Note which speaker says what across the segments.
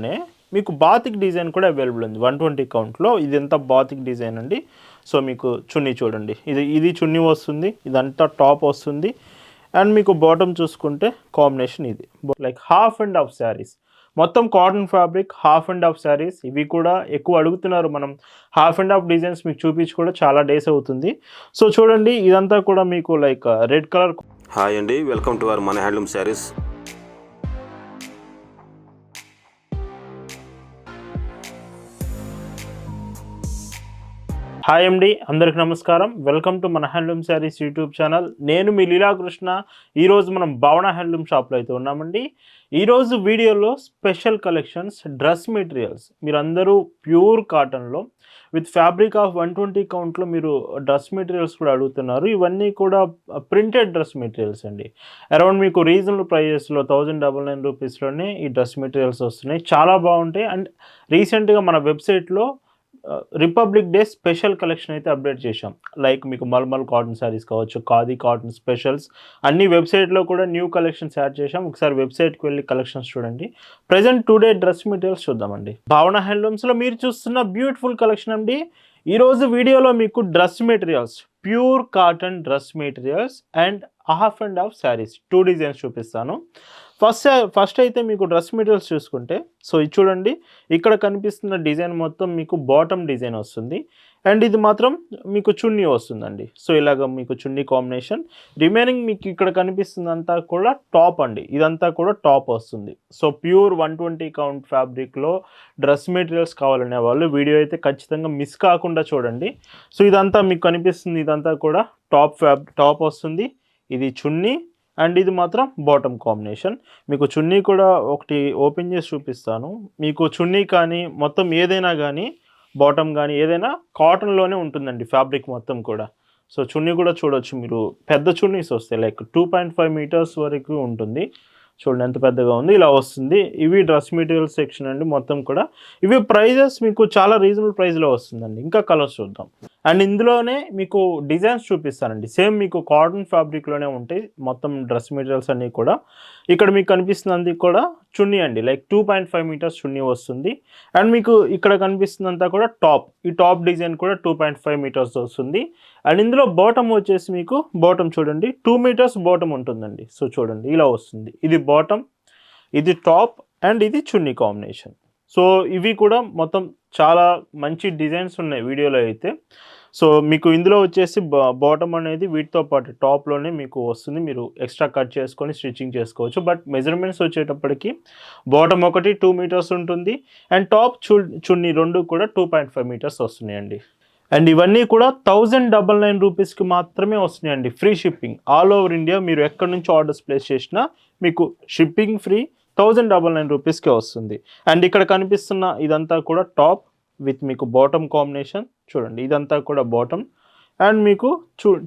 Speaker 1: మీకు batik design కూడా available ఉంది 120 కౌంట్లో. ఇదంతా బాతిక్ డిజైన్ అండి. సో మీకు చున్నీ చూడండి, ఇది చున్నీ వస్తుంది, ఇదంతా టాప్ వస్తుంది. అండ్ మీకు బాటమ్ చూసుకుంటే కాంబినేషన్ ఇది like half and half saris, మొత్తం cotton fabric, half and half saris. ఇవి కూడా ఎక్కువ అడుగుతున్నారు, మనం హాఫ్ అండ్ హాఫ్ డిజైన్స్ మీకు చూపించి కూడా చాలా డేస్ అవుతుంది. సో చూడండి, ఇదంతా కూడా మీకు లైక్ రెడ్ కలర్.
Speaker 2: హాయ్ అండి, వెల్కమ్ టు అవర్ మన హ్యాండ్లూమ్ శారీస్.
Speaker 1: హాయ్ అండి, అందరికి నమస్కారం. వెల్కమ్ టు మన హ్యాండ్లూమ్ శారీస్ యూట్యూబ్ ఛానల్. నేను మీ లీలాకృష్ణ. ఈరోజు మనం భావన హ్యాండ్లూమ్ షాప్లో అయితే ఉన్నామండి. ఈరోజు వీడియోలో స్పెషల్ కలెక్షన్స్, డ్రెస్ మెటీరియల్స్. మీరందరూ ప్యూర్ కాటన్లో విత్ ఫ్యాబ్రిక్ ఆఫ్ 120 కౌంట్లో మీరు డ్రెస్ మెటీరియల్స్ కూడా అడుగుతున్నారు. ఇవన్నీ కూడా ప్రింటెడ్ డ్రెస్ మెటీరియల్స్ అండి. అరౌండ్ మీకు రీజనబుల్ ప్రైజెస్లో 1099 రూపీస్లోనే ఈ డ్రెస్ మెటీరియల్స్ వస్తున్నాయి. చాలా బాగుంటాయి. అండ్ రీసెంట్గా మన వెబ్సైట్లో రిపబ్లిక్ డే స్పెషల్ కలెక్షన్ అయితే అప్డేట్ చేశాం. లైక్ మీకు మల్మల్ కాటన్ శారీస్ కావచ్చు, ఖాదీ కాటన్ స్పెషల్స్ అన్ని వెబ్సైట్లో కూడా న్యూ కలెక్షన్స్ యాడ్ చేశాం. ఒకసారి వెబ్సైట్కి వెళ్ళి కలెక్షన్స్ చూడండి. ప్రజెంట్ టుడే డ్రెస్ మెటీరియల్స్ చూద్దామండి. భావన హ్యాండ్లూమ్స్లో మీరు చూస్తున్న బ్యూటిఫుల్ కలెక్షన్ అండి. ఈరోజు వీడియోలో మీకు dress materials, pure cotton dress materials and half and half saris 2 designs చూపిస్తాను. ఫస్ట్ అయితే మీకు డ్రెస్ మెటీరియల్స్ చూసుకుంటే, సో ఇది చూడండి, ఇక్కడ కనిపిస్తున్న డిజైన్ మొత్తం మీకు బాటమ్ డిజైన్ వస్తుంది. అండ్ ఇది మాత్రం మీకు చున్నీ వస్తుందండి. సో ఇలాగ మీకు చున్నీ కాంబినేషన్. రిమైనింగ్ మీకు ఇక్కడ కనిపిస్తుందంతా కూడా టాప్ అండి. ఇదంతా కూడా టాప్ వస్తుంది. సో ప్యూర్ 120 కౌంట్ ఫ్యాబ్రిక్లో డ్రెస్ మెటీరియల్స్ కావాలనే వాళ్ళు వీడియో అయితే ఖచ్చితంగా మిస్ కాకుండా చూడండి. సో ఇదంతా మీకు కనిపిస్తుంది, ఇదంతా కూడా టాప్ వస్తుంది. ఇది చున్నీ అండ్ ఇది మాత్రం బాటమ్ కాంబినేషన్. మీకు చున్నీ కూడా ఒకటి ఓపెన్ చేసి చూపిస్తాను. మీకు చున్నీ కానీ మొత్తం ఏదైనా కానీ, బాటమ్ కానీ ఏదైనా కాటన్లోనే ఉంటుందండి ఫ్యాబ్రిక్ మొత్తం కూడా. సో చున్నీ కూడా చూడొచ్చు మీరు, పెద్ద చున్నీస్ వస్తాయి, లైక్ 2.5 మీటర్స్ వరకు ఉంటుంది. చూడండి ఎంత పెద్దగా ఉంది, ఇలా వస్తుంది. ఇవి డ్రెస్ మెటీరియల్ సెక్షన్ అండి మొత్తం కూడా. ఇవి ప్రైజెస్ మీకు చాలా రీజనబుల్ ప్రైస్లో వస్తుందండి. ఇంకా కలర్స్ చూద్దాం. అండ్ ఇందులోనే మీకు డిజైన్స్ చూపిస్తానండి. సేమ్ మీకు కాటన్ ఫ్యాబ్రిక్లోనే ఉంటాయి మొత్తం డ్రెస్ మెటీరియల్స్ అన్నీ కూడా. ఇక్కడ మీకు కనిపిస్తున్నది కూడా చున్నీ అండి, లైక్ 2.5 మీటర్స్ చున్నీ వస్తుంది. అండ్ మీకు ఇక్కడ కనిపిస్తుందంతా కూడా టాప్, ఈ టాప్ డిజైన్ కూడా 2.5 మీటర్స్ వస్తుంది. అండ్ ఇందులో బాటమ్ వచ్చేసి మీకు బాటమ్ చూడండి 2 మీటర్స్ బాటమ్ ఉంటుందండి. సో చూడండి ఇలా వస్తుంది. ఇది బాటమ్, ఇది టాప్ అండ్ ఇది చున్నీ కాంబినేషన్. సో ఇవి కూడా మొత్తం చాలా మంచి డిజైన్స్ ఉన్నాయి వీడియోలో అయితే. సో మీకు ఇందులో వచ్చేసి బాటమ్ అనేది వీటితో పాటు టాప్లోనే మీకు వస్తుంది. మీరు ఎక్స్ట్రా కట్ చేసుకొని స్టిచ్చింగ్ చేసుకోవచ్చు. బట్ మెజర్మెంట్స్ వచ్చేటప్పటికి బాటమ్ ఒకటి 2 మీటర్స్ ఉంటుంది అండ్ టాప్ చున్నీ రెండు కూడా 2.5 మీటర్స్ వస్తున్నాయండి. అండ్ ఇవన్నీ కూడా 1099 రూపీస్కి మాత్రమే వస్తున్నాయండి. Free shipping all over India. మీరు ఎక్కడి నుంచి ఆర్డర్స్ ప్లేస్ చేసినా మీకు షిప్పింగ్ ఫ్రీ, 1099 రూపీస్కే వస్తుంది. అండ్ ఇక్కడ కనిపిస్తున్న ఇదంతా కూడా టాప్ విత్ మీకు బాటమ్ కాంబినేషన్. చూడండి ఇదంతా కూడా బాటమ్ అండ్ మీకు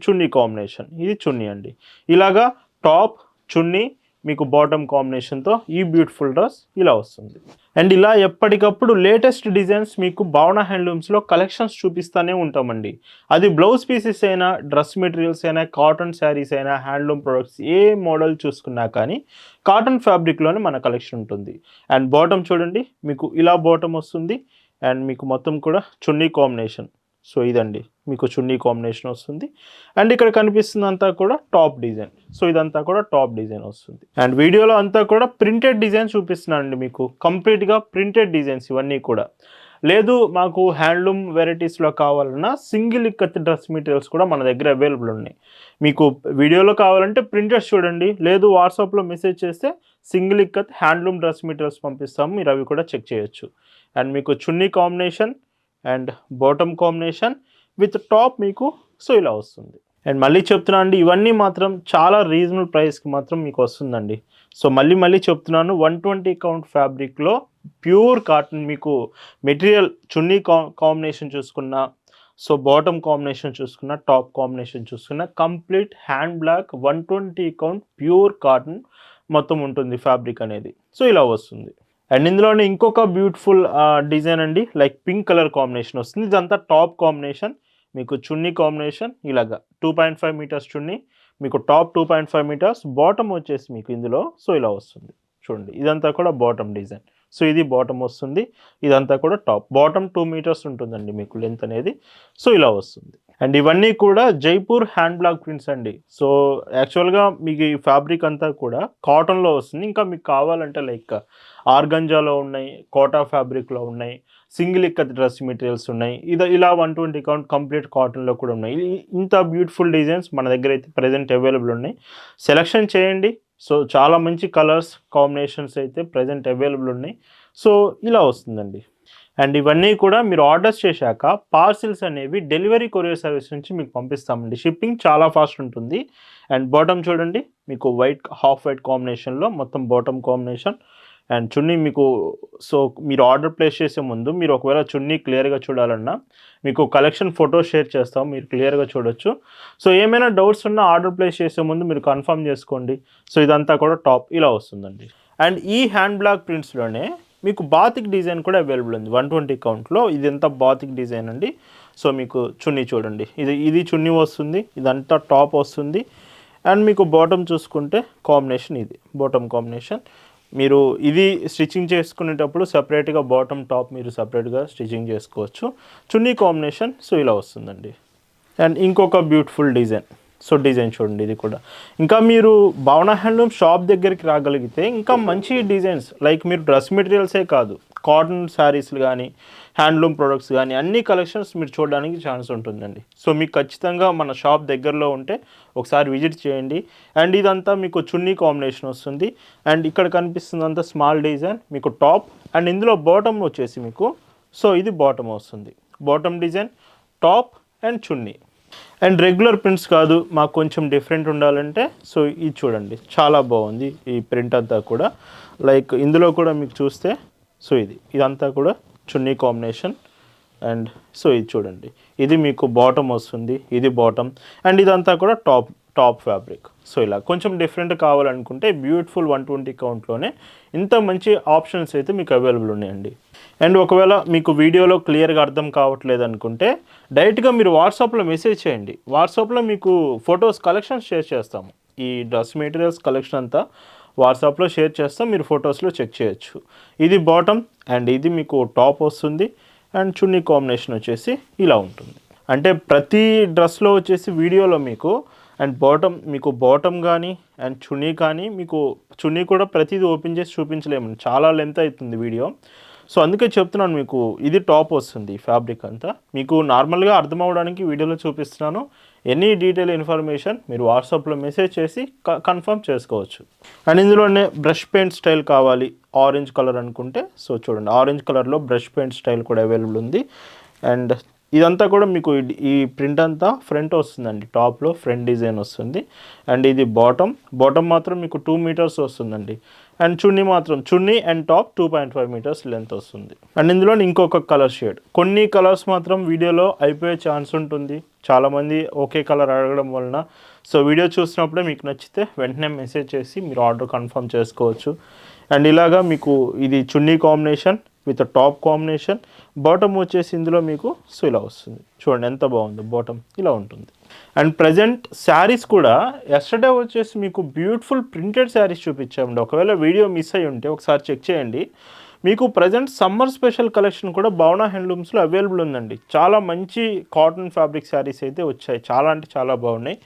Speaker 1: చున్నీ కాంబినేషన్. ఇది చున్నీ అండి. ఇలాగా టాప్ చున్నీ మీకు బాటమ్ కాంబినేషన్తో ఈ బ్యూటిఫుల్ డ్రెస్ ఇలా వస్తుంది. అండ్ ఇలా ఎప్పటికప్పుడు లేటెస్ట్ డిజైన్స్ మీకు భావన హ్యాండ్లూమ్స్లో కలెక్షన్స్ చూపిస్తూనే ఉంటామండి. అది బ్లౌజ్ పీసెస్ అయినా, డ్రెస్ మెటీరియల్స్ అయినా, కాటన్ శారీస్ అయినా, హ్యాండ్లూమ్ ప్రొడక్ట్స్ ఏ మోడల్ చూసుకున్నా కానీ కాటన్ ఫ్యాబ్రిక్లోనే మన కలెక్షన్ ఉంటుంది. అండ్ బాటమ్ చూడండి, మీకు ఇలా బాటమ్ వస్తుంది అండ్ మీకు మొత్తం కూడా చున్నీ కాంబినేషన్. సో ఇదండి మీకు చున్నీ కాంబినేషన్ వస్తుంది. అండ్ ఇక్కడ కనిపిస్తుందంతా కూడా టాప్ డిజైన్. సో ఇదంతా కూడా టాప్ డిజైన్ వస్తుంది. అండ్ వీడియోలో అంతా కూడా ప్రింటెడ్ డిజైన్ చూపిస్తున్నానండి మీకు, కంప్లీట్గా ప్రింటెడ్ డిజైన్స్ ఇవన్నీ కూడా. లేదు మాకు హ్యాండ్లూమ్ వెరైటీస్లో కావాలన్నా సింగిల్ ఇక్కత్ డ్రెస్ మెటీరియల్స్ కూడా మన దగ్గర అవైలబుల్ ఉన్నాయి. మీకు వీడియోలో కావాలంటే ప్రింటెడ్స్ చూడండి, లేదు వాట్సాప్లో మెసేజ్ చేస్తే single ikat handloom dress materials పంపిస్తాము, మీరు అవి కూడా చెక్ చేయొచ్చు. అండ్ మీకు chunni combination and bottom combination with top మీకు సో ఇలా వస్తుంది. అండ్ మళ్ళీ చెప్తున్నా అండి, ఇవన్నీ మాత్రం చాలా రీజనబుల్ ప్రైస్కి మాత్రం మీకు వస్తుందండి. సో మళ్ళీ చెప్తున్నాను, 120 కౌంట్ ఫ్యాబ్రిక్లో ప్యూర్ కాటన్ మీకు మెటీరియల్ చున్నీ కాంబినేషన్ చూసుకున్నా, సో బాటమ్ కాంబినేషన్ చూసుకున్నా, టాప్ కాంబినేషన్ చూసుకున్నా, complete hand black 120 count pure cotton మొత్తం ఉంటుంది ఫ్యాబ్రిక్ అనేది. సో ఇలా వస్తుంది. అండ్ ఇందులోనే ఇంకొక బ్యూటిఫుల్ డిజైన్ అండి, లైక్ పింక్ కలర్ కాంబినేషన్ వస్తుంది. ఇదంతా టాప్ కాంబినేషన్, మీకు చున్నీ కాంబినేషన్ ఇలాగా 2.5 మీటర్స్ చున్నీ, మీకు టాప్ 2.5 మీటర్స్, బాటమ్ వచ్చేసి మీకు ఇందులో సో ఇలా వస్తుంది. చూడండి ఇదంతా కూడా బాటమ్ డిజైన్. సో ఇది బాటమ్ వస్తుంది, ఇదంతా కూడా టాప్. బాటమ్ 2 మీటర్స్ ఉంటుందండి మీకు లెంత్ అనేది. సో ఇలా వస్తుంది. అండ్ ఇవన్నీ కూడా జైపూర్ హ్యాండ్ బ్లాక్ ప్రింట్స్ అండి. సో యాక్చువల్గా మీకు ఈ ఫ్యాబ్రిక్ అంతా కూడా కాటన్లో వస్తుంది. ఇంకా మీకు కావాలంటే లైక్ ఆర్గంజాలో ఉన్నాయి, కోటా ఫ్యాబ్రిక్లో ఉన్నాయి, సింగిల్ ఇక్కత్ డ్రెస్ మెటీరియల్స్ ఉన్నాయి. ఇలా 120 కౌంట్ కంప్లీట్ కాటన్లో కూడా ఉన్నాయి. ఇంత బ్యూటిఫుల్ డిజైన్స్ మన దగ్గర అయితే ప్రజెంట్ అవైలబుల్ ఉన్నాయి. సెలెక్షన్ చేయండి. సో చాలా మంచి కలర్స్ కాంబినేషన్స్ అయితే ప్రజెంట్ అవైలబుల్ ఉన్నాయి. సో ఇలా వస్తుందండి. అండ్ ఇవన్నీ కూడా మీరు ఆర్డర్స్ చేశాక పార్సిల్స్ అనేవి డెలివరీ కొరియర్ సర్వీస్ నుంచి మీకు పంపిస్తామండి. షిప్పింగ్ చాలా ఫాస్ట్ ఉంటుంది. అండ్ బాటమ్ చూడండి, మీకు వైట్ హాఫ్ వైట్ కాంబినేషన్లో మొత్తం బాటమ్ కాంబినేషన్. అండ్ చున్నీ మీకు, సో మీరు ఆర్డర్ ప్లేస్ చేసే ముందు మీరు ఒకవేళ చున్నీ క్లియర్గా చూడాలన్నా మీకు కలెక్షన్ ఫోటో షేర్ చేస్తాం, మీరు క్లియర్గా చూడొచ్చు. సో ఏమైనా డౌట్స్ ఉన్నా ఆర్డర్ ప్లేస్ చేసే ముందు మీరు కన్ఫర్మ్ చేసుకోండి. సో ఇదంతా కూడా టాప్ ఇలా వస్తుందండి. అండ్ ఈ హ్యాండ్ బ్లాక్ ప్రింట్స్లోనే మీకు బాతిక్ డిజైన్ కూడా అవైలబుల్ ఉంది 120 కౌంట్లో. ఇదంతా బాతిక్ డిజైన్ అండి. సో మీకు చున్నీ చూడండి, ఇది చున్నీ వస్తుంది, ఇదంతా టాప్ వస్తుంది. అండ్ మీకు బాటమ్ చూసుకుంటే కాంబినేషన్ ఇది బాటమ్ కాంబినేషన్. మీరు ఇది స్టిచ్చింగ్ చేసుకునేటప్పుడు సపరేట్గా బాటమ్ టాప్ మీరు సపరేట్గా స్టిచ్చింగ్ చేసుకోవచ్చు. చున్నీ కాంబినేషన్ సో ఇలా వస్తుందండి. అండ్ ఇంకొక బ్యూటిఫుల్ డిజైన్. సో డిజైన్ చూడండి, ఇది కూడా. ఇంకా మీరు భావన హ్యాండ్లూమ్ షాప్ దగ్గరికి రాగలిగితే ఇంకా మంచి డిజైన్స్ లైక్ మీరు డ్రెస్ మెటీరియల్సే కాదు, కాటన్ శారీస్లు కానీ హ్యాండ్లూమ్ ప్రొడక్ట్స్ కానీ అన్ని కలెక్షన్స్ మీరు చూడడానికి ఛాన్స్ ఉంటుందండి. సో మీకు ఖచ్చితంగా మన షాప్ దగ్గరలో ఉంటే ఒకసారి విజిట్ చేయండి. అండ్ ఇదంతా మీకు చున్నీ కాంబినేషన్ వస్తుంది. అండ్ ఇక్కడ కనిపిస్తుందంతా స్మాల్ డిజైన్ మీకు టాప్. అండ్ ఇందులో బాటమ్ వచ్చేసి మీకు, సో ఇది బాటమ్ వస్తుంది, bottom design top and chunni. And regular prints కాదు, మాకు కొంచెం డిఫరెంట్ ఉండాలంటే సో ఇది చూడండి, చాలా బాగుంది ఈ ప్రింట్ అంతా కూడా. లైక్ ఇందులో కూడా మీకు చూస్తే సో ఇదంతా కూడా చున్నీ కాంబినేషన్. అండ్ సో ఇది చూడండి, ఇది మీకు బాటమ్ వస్తుంది, ఇది బాటమ్. అండ్ ఇదంతా కూడా టాప్ ఫ్యాబ్రిక్. సో ఇలా కొంచెం డిఫరెంట్ కావాలనుకుంటే బ్యూటిఫుల్ 120 కౌంట్లోనే ఇంత మంచి ఆప్షన్స్ అయితే మీకు అవైలబుల్ ఉన్నాయండి. అండ్ ఒకవేళ మీకు వీడియోలో క్లియర్గా అర్థం కావట్లేదు అనుకుంటే డైరెక్ట్గా మీరు వాట్సాప్లో మెసేజ్ చేయండి. వాట్సాప్లో మీకు ఫొటోస్ కలెక్షన్స్ షేర్ చేస్తాము. ఈ డ్రెస్ మెటీరియల్స్ కలెక్షన్ అంతా వాట్సాప్లో షేర్ చేస్తాం, మీరు ఫొటోస్లో చెక్ చేయొచ్చు. ఇది బాటమ్ అండ్ ఇది మీకు టాప్ వస్తుంది. అండ్ చున్నీ కాంబినేషన్ వచ్చేసి ఇలా ఉంటుంది. అంటే ప్రతి డ్రెస్లో వచ్చేసి వీడియోలో మీకు అండ్ బాటమ్ కానీ అండ్ చున్నీ కానీ, మీకు చున్నీ కూడా ప్రతిదీ ఓపెన్ చేసి చూపించలేము, చాలా లెంత్ అవుతుంది వీడియో. సో అందుకే చెప్తున్నాను, మీకు ఇది టాప్ వస్తుంది ఫ్యాబ్రిక్ అంతా. మీకు నార్మల్గా అర్థం అవ్వడానికి వీడియోలో చూపిస్తున్నాను. ఎనీ డీటెయిల్ ఇన్ఫర్మేషన్ మీరు వాట్సాప్లో మెసేజ్ చేసి కన్ఫర్మ్ చేసుకోవచ్చు. అండ్ ఇందులోనే బ్రష్ పెయింట్ స్టైల్ కావాలి ఆరెంజ్ కలర్ అనుకుంటే సో చూడండి, ఆరెంజ్ కలర్లో బ్రష్ పెయింట్ స్టైల్ కూడా అవైలబుల్ ఉంది. అండ్ ఇదంతా కూడా మీకు ఈ ప్రింట్ అంతా ఫ్రంట్ వస్తుందండి, టాప్లో ఫ్రంట్ డిజైన్ వస్తుంది. అండ్ ఇది బాటమ్ మాత్రం మీకు 2 మీటర్స్ వస్తుందండి. And chunni and top 2.5 metres length వస్తుంది. అండ్ ఇందులో ఇంకొక కలర్ షేడ్, కొన్ని కలర్స్ మాత్రం వీడియోలో అయిపోయే ఛాన్స్ ఉంటుంది. చాలామంది ఒకే కలర్ అడగడం వలన సో వీడియో చూసినప్పుడే మీకు నచ్చితే వెంటనే మెసేజ్ చేసి మీరు ఆర్డర్ కన్ఫర్మ్ చేసుకోవచ్చు. అండ్ ఇలాగా మీకు ఇది chunni combination with top combination, bottom వచ్చేసి ఇందులో మీకు సో ఇలా వస్తుంది. చూడండి ఎంత బాగుంది, బాటమ్ ఇలా ఉంటుంది. అండ్ ప్రజెంట్ శారీస్ కూడా ఎస్టర్డే వచ్చేసి మీకు బ్యూటిఫుల్ ప్రింటెడ్ శారీస్ చూపించామండి. ఒకవేళ వీడియో మిస్ అయ్యి ఉంటే ఒకసారి చెక్ చేయండి. మీకు ప్రజెంట్ సమ్మర్ స్పెషల్ కలెక్షన్ కూడా భావన హ్యాండ్లూమ్స్లో అవైలబుల్ ఉందండి. చాలా మంచి కాటన్ ఫ్యాబ్రిక్ శారీస్ అయితే వచ్చాయి, చాలా అంటే చాలా బాగున్నాయి,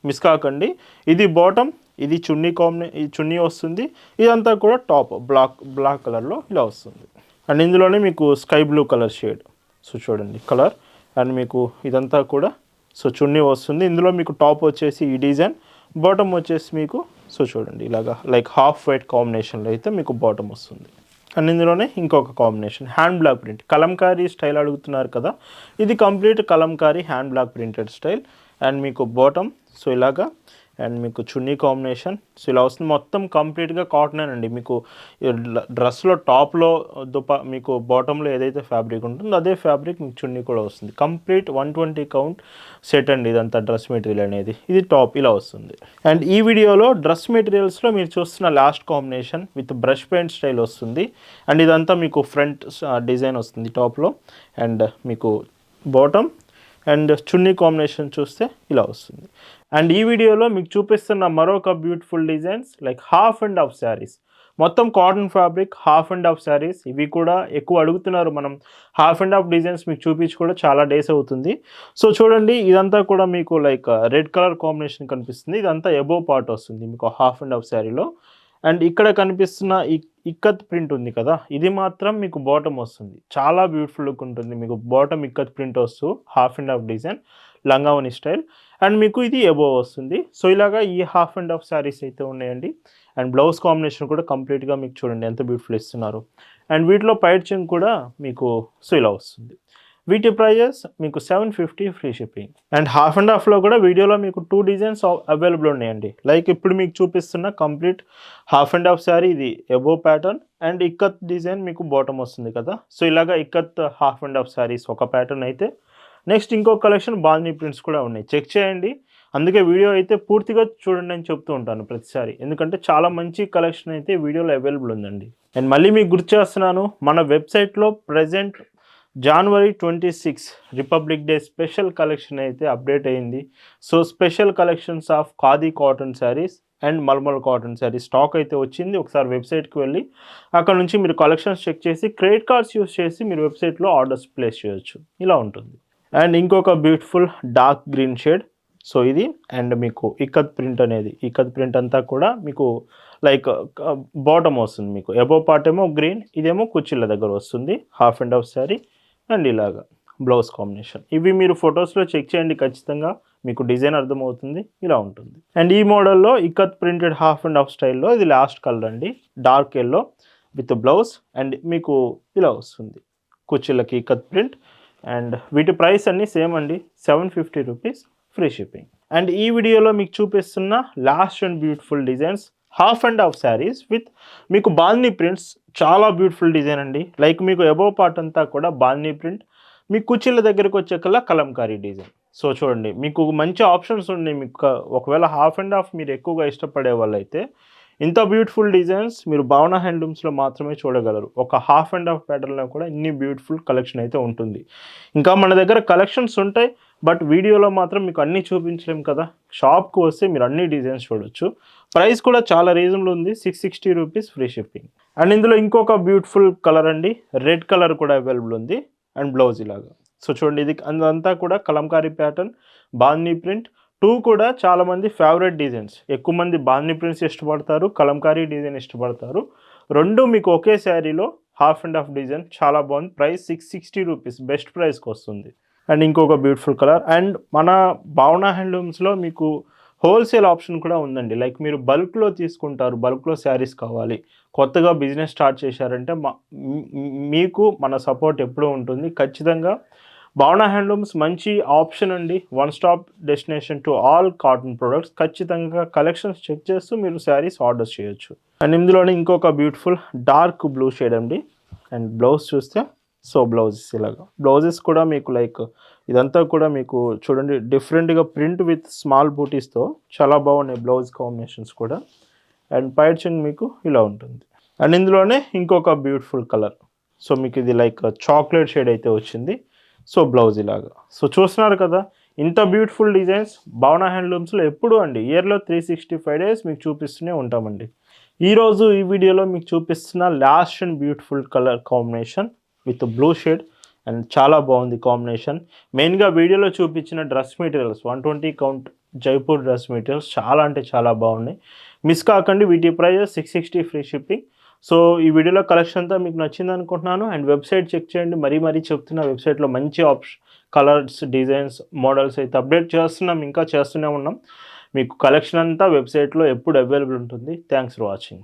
Speaker 1: మిస్ కాకండి. ఇది బాటమ్, ఇది చున్నీ వస్తుంది. ఇదంతా కూడా టాప్ బ్లాక్ కలర్లో ఇలా వస్తుంది. అండ్ ఇందులోనే మీకు sky blue colour shade, so చూడండి కలర్. అండ్ మీకు ఇదంతా కూడా సో చున్నీ వస్తుంది. ఇందులో మీకు టాప్ వచ్చేసి ఈ డిజైన్, బాటమ్ వచ్చేసి మీకు సో చూడండి ఇలాగా లైక్ హాఫ్ వైట్ కాంబినేషన్లో అయితే మీకు బాటమ్ వస్తుంది. అండ్ ఇందులోనే ఇంకొక combination hand black print, Kalamkari style అడుగుతున్నారు కదా, ఇది complete Kalamkari hand block printed style. And మీకు బాటమ్ సో ఇలాగా, అండ్ మీకు చున్నీ కాంబినేషన్ సో ఇలా వస్తుంది. మొత్తం కంప్లీట్గా కాటన్ అండి. మీకు డ్రెస్లో టాప్లో మీకు బాటంలో ఏదైతే ఫ్యాబ్రిక్ ఉంటుందో అదే ఫ్యాబ్రిక్ మీకు చున్నీ కూడా వస్తుంది. కంప్లీట్ 120 కౌంట్ సెట్ అండి ఇదంతా డ్రెస్ మెటీరియల్ అనేది. ఇది టాప్ ఇలా వస్తుంది. అండ్ ఈ వీడియోలో డ్రెస్ మెటీరియల్స్లో మీరు చూస్తున్న last combination with brush paint style వస్తుంది. అండ్ ఇదంతా మీకు ఫ్రంట్ డిజైన్ వస్తుంది టాప్లో. అండ్ మీకు బాటమ్ అండ్ చున్నీ కాంబినేషన్ చూస్తే ఇలా వస్తుంది. అండ్ ఈ వీడియోలో మీకు చూపిస్తున్న మరొక beautiful designs like half and half saris, మొత్తం cotton fabric, half and half saris. ఇవి కూడా ఎక్కువ అడుగుతున్నారు. మనం హాఫ్ అండ్ హాఫ్ డిజైన్స్ మీకు చూపించి కూడా చాలా డేస్ అవుతుంది. సో చూడండి, ఇదంతా కూడా మీకు లైక్ రెడ్ కలర్ కాంబినేషన్ కనిపిస్తుంది. ఇదంతా ఎబోవ్ పార్ట్ వస్తుంది మీకు హాఫ్ అండ్ హాఫ్ శారీలో. అండ్ ఇక్కడ కనిపిస్తున్న ఇక్కత్ ప్రింట్ ఉంది కదా, ఇది మాత్రం మీకు బాటమ్ వస్తుంది. చాలా బ్యూటిఫుల్ లుక్ ఉంటుంది. మీకు బాటమ్ ఇక్కత్ ప్రింట్ వస్తూ హాఫ్ అండ్ హాఫ్ డిజైన్, లంగావని స్టైల్. అండ్ మీకు ఇది ఎబోవ్ వస్తుంది. సో ఇలాగా ఈ హాఫ్ అండ్ హాఫ్ శారీస్ అయితే ఉన్నాయండి. అండ్ బ్లౌజ్ కాంబినేషన్ కూడా కంప్లీట్గా మీకు చూడండి ఎంత బ్యూటిఫుల్ ఇస్తున్నారు. అండ్ వీటిలో పైచింగ్ కూడా మీకు సో ఇలా వస్తుంది. వీటి ప్రైజెస్ మీకు 750 free shipping. And half and హాఫ్లో కూడా వీడియోలో మీకు 2 డిజైన్స్ అవైలబుల్ ఉన్నాయండి. లైక్ ఇప్పుడు మీకు చూపిస్తున్న complete half and half sari, ఇది above pattern and ikat design మీకు బాటమ్ వస్తుంది కదా. సో ఇలాగా ikat half and half saris ఒక ప్యాటర్న్ అయితే, నెక్స్ట్ ఇంకో కలెక్షన్ బాందినీ ప్రింట్స్ కూడా ఉన్నాయి. చెక్ చేయండి. అందుకే వీడియో అయితే పూర్తిగా చూడండి అని చెప్తూ ఉంటాను ప్రతిసారి, ఎందుకంటే చాలా మంచి కలెక్షన్ అయితే వీడియోలో అవైలబుల్ ఉందండి. అండ్ మళ్ళీ మీకు గుర్తు చేస్తున్నాను, మన వెబ్సైట్లో present January 26 Republic Day special collection అయితే అప్డేట్ అయింది. So special collections of khadi cotton saris and malmal cotton saris stock అయితే వచ్చింది. ఒకసారి వెబ్సైట్కి వెళ్ళి అక్కడ నుంచి మీరు కలెక్షన్స్ చెక్ చేసి క్రెడిట్ కార్డ్స్ యూస్ చేసి మీరు వెబ్సైట్లో ఆర్డర్స్ ప్లేస్ చేయొచ్చు. ఇలా ఉంటుంది. అండ్ ఇంకొక beautiful dark green shade. So ఇది అండ్ మీకు ఇక్కత్ ప్రింట్ అనేది, ఇక్కత్ ప్రింట్ అంతా కూడా మీకు లైక్ బాటమ్ వస్తుంది. మీకు ఎబో పార్ట్ ఏమో గ్రీన్, ఇదేమో కుచ్చిళ్ళ దగ్గర వస్తుంది. Half and half sari and ఇలాగా బ్లౌజ్ కాంబినేషన్. ఇవి మీరు ఫొటోస్లో చెక్ చేయండి, ఖచ్చితంగా మీకు డిజైన్ అర్థమవుతుంది. ఇలా ఉంటుంది. అండ్ ఈ మోడల్లో ikat printed half and half స్టైల్లో ఇది లాస్ట్ కలర్ అండి, dark yellow with blouse. And మీకు ఇలా వస్తుంది కుచ్చిళ్ళకి ఇక్కత్ ప్రింట్. అండ్ వీటి ప్రైస్ అన్నీ సేమ్ అండి, 750 రూపీస్ ఫ్రీ షిప్పింగ్. అండ్ ఈ వీడియోలో మీకు చూపిస్తున్న last and beautiful designs half and half saris with మీకు బాందినీ ప్రింట్స్. చాలా బ్యూటిఫుల్ డిజైన్ అండి. లైక్ మీకు అబోవ్ పార్ట్ అంతా కూడా బాందినీ ప్రింట్, మీ కుచ్చిళ్ళ దగ్గరకు వచ్చే కల్లా కలంకారీ డిజైన్. సో చూడండి, మీకు మంచి ఆప్షన్స్ ఉన్నాయి. మీకు ఒకవేళ హాఫ్ అండ్ హాఫ్ మీరు ఎక్కువగా ఇష్టపడే వాళ్ళైతే ఇంత బ్యూటిఫుల్ డిజైన్స్ మీరు భావన హ్యాండ్లూమ్స్లో మాత్రమే చూడగలరు. ఒక హాఫ్ అండ్ హాఫ్ ప్యాటర్న్లో కూడా ఇన్ని బ్యూటిఫుల్ కలెక్షన్ అయితే ఉంటుంది. ఇంకా మన దగ్గర కలెక్షన్స్ ఉంటాయి, బట్ వీడియోలో మాత్రం మీకు అన్నీ చూపించలేము కదా. షాప్కి వస్తే మీరు అన్ని డిజైన్స్ చూడొచ్చు. ప్రైస్ కూడా చాలా రీజనబుల్ ఉంది, 660 రూపీస్ ఫ్రీ షిప్పింగ్. అండ్ ఇందులో ఇంకొక బ్యూటిఫుల్ కలర్ అండి, రెడ్ కలర్ కూడా అవైలబుల్ ఉంది. అండ్ బ్లౌజ్ ఇలాగా. సో చూడండి, ఇది అంతా కూడా కలంకారీ ప్యాటర్న్, బాందినీ ప్రింట్. 2 కూడా చాలామంది ఫేవరెట్ డిజైన్స్. ఎక్కువ మంది బాందినీ ప్రింట్స్ ఇష్టపడతారు, కలంకారీ డిజైన్ ఇష్టపడతారు. 2 మీకు ఒకే శారీలో హాఫ్ అండ్ హాఫ్ డిజైన్ చాలా బాగుంది. ప్రైస్ 660 రూపీస్ బెస్ట్ ప్రైస్కి వస్తుంది. అండ్ ఇంకొక బ్యూటిఫుల్ కలర్. అండ్ మన భావన హ్యాండ్లూమ్స్లో మీకు హోల్సేల్ ఆప్షన్ కూడా ఉందండి. లైక్ మీరు బల్క్లో తీసుకుంటారు, బల్క్లో శారీస్ కావాలి, కొత్తగా బిజినెస్ స్టార్ట్ చేశారంటే మీకు మన సపోర్ట్ ఎప్పుడూ ఉంటుంది. ఖచ్చితంగా భావన హ్యాండ్లూమ్స్ మంచి ఆప్షన్ అండి, one stop destination to all cotton products. ఖచ్చితంగా కలెక్షన్స్ చెక్ చేస్తూ మీరు శారీస్ ఆర్డర్ చేయొచ్చు. అండ్ ఇందులోనే ఇంకొక బ్యూటిఫుల్ డార్క్ బ్లూ షేడ్ అండి. అండ్ బ్లౌజ్ చూస్తే సో బ్లౌజెస్ ఇలాగా, బ్లౌజెస్ కూడా మీకు లైక్ ఇదంతా కూడా మీకు చూడండి డిఫరెంట్గా ప్రింట్ విత్ స్మాల్ బూటీస్తో చాలా బాగున్నాయి బ్లౌజ్ కాంబినేషన్స్ కూడా. అండ్ పైచింగ్ మీకు ఇలా ఉంటుంది. అండ్ ఇందులోనే ఇంకొక బ్యూటిఫుల్ కలర్. సో మీకు ఇది లైక్ చాక్లెట్ షేడ్ అయితే వచ్చింది. సో బ్లౌజ్ ఇలాగా. సో చూస్తున్నారు కదా, ఇంత బ్యూటిఫుల్ డిజైన్స్ భావన హ్యాండ్లూమ్స్లో ఎప్పుడు అండి, ఇయర్లో 365 డేస్ మీకు చూపిస్తూనే ఉంటామండి. ఈరోజు ఈ వీడియోలో మీకు చూపిస్తున్న last and beautiful colour combination with blue shade. And చాలా బాగుంది కాంబినేషన్. మెయిన్గా వీడియోలో చూపించిన dress materials 120 count Jaipur dress materials చాలా అంటే చాలా బాగున్నాయి. మిస్ కాకండి. వీటి ప్రైస్ 660 ఫ్రీ షిప్పింగ్. సో ఈ వీడియోలో కలెక్షన్ అంతా మీకు నచ్చింది అనుకుంటున్నాను. అండ్ వెబ్సైట్ చెక్ చేయండి, మరీ చెప్తున్నా, వెబ్సైట్లో మంచి కలర్స్, డిజైన్స్, మోడల్స్ అయితే అప్డేట్ చేస్తున్నాం, ఇంకా చేస్తూనే ఉన్నాం. మీకు కలెక్షన్ అంతా వెబ్సైట్లో ఎప్పుడు అవైలబుల్ ఉంటుంది. Thanks for watching.